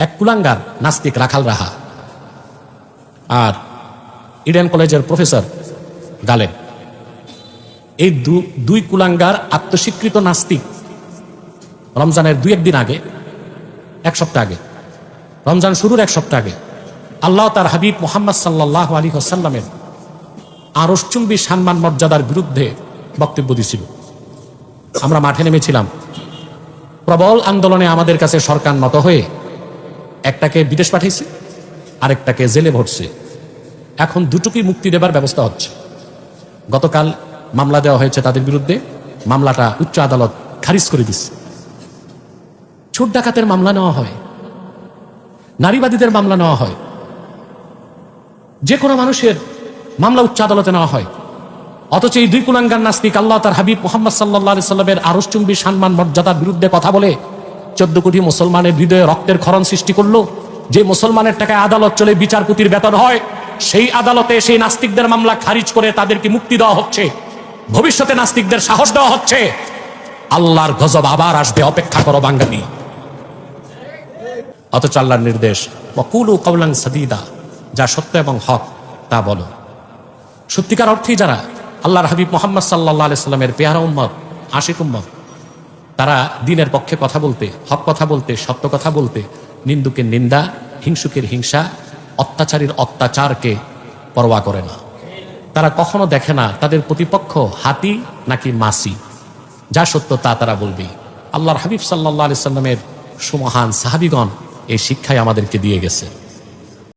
এক কুলাঙ্গার নাস্তিক রাখাল রাহা আর ইডেন কলেজের প্রফেসর গালেব, এই দুই কুলাঙ্গার আত্মস্বীকৃত নাস্তিক রমজানের দুই একদিন আগে, এক সপ্তাহ আগে, রমজান শুরুর এক সপ্তাহ আগে আল্লাহ তার হাবিব মুহাম্মদ সাল্লাল্লাহু আলাইহি ওয়াসাল্লামের আরশচুম্বী সম্মান মর্যাদার বিরুদ্ধে বক্তব্য দিয়েছিল। আমরা মাঠে নেমেছিলাম। প্রবল আন্দোলনে আমাদের কাছে সরকার নত হয়ে একটাকে বিদেশ পাঠিয়েছে, আরেকটাকে জেলে ভরছে। এখন দুটোকেই মুক্তি দেবার ব্যবস্থা হচ্ছে। গতকাল মামলা দেওয়া হয়েছে তাদের বিরুদ্ধে, মামলাটা উচ্চ আদালত খারিজ করে দিচ্ছে। চোর ডাকাতের মামলা নেওয়া হয়, নারীবাদীদের মামলা নেওয়া হয়, যে কোনো মানুষের মামলা উচ্চ আদালতে নেওয়া হয়। অথচ এই দুই কুলাঙ্গার নাস্তিক আল্লাহ তার হাবিব মুহাম্মদ সাল্লাল্লাহু আলাইহি সাল্লামের আরশচুম্বী সম্মান মর্যাদার বিরুদ্ধে কথা বলে 14 কোটি মুসলমানের হৃদয়ে রক্তের ক্ষরণ সৃষ্টি করলো। যে মুসলমানের টাকায় আদালত চলে, বিচারপতির বেতন হয়, সেই আদালতে সেই নাস্তিকদের মামলা খারিজ করে তাদেরকে মুক্তি দেওয়া হচ্ছে। ভবিষ্যতে নাস্তিকদের সাহস দেওয়া হচ্ছে, আল্লাহর গজব আবার আসবে, অপেক্ষা করো বাঙালি। অথচ আল্লাহর নির্দেশ ওয়াকুলু কাওলান সাদীদা, যা সত্য এবং হক তা বলো। সত্যিকার অর্থেই যারা আল্লাহর হাবিব মুহাম্মদ সাল্লাল্লাহু আলাইহি সাল্লামের পেয়ারা উম্মত, আশিক উম্মত, তারা দ্বীনের পক্ষে কথা বলতে, হক কথা বলতে, সত্য কথা বলতে নিন্দুকের নিন্দা, হিংসুকের হিংসা, অত্যাচারীর অত্যাচারকে পরোয়া করে না। তারা কখনো দেখে না তাদের প্রতিপক্ষ হাতি নাকি মাসি। যা সত্য তা তারা বলবে। আল্লাহর হাবিব সাল্লাল্লাহু আলাইহি সাল্লামের সুমহান সাহাবীগণ এই শিক্ষাই আমাদেরকে দিয়ে গেছে।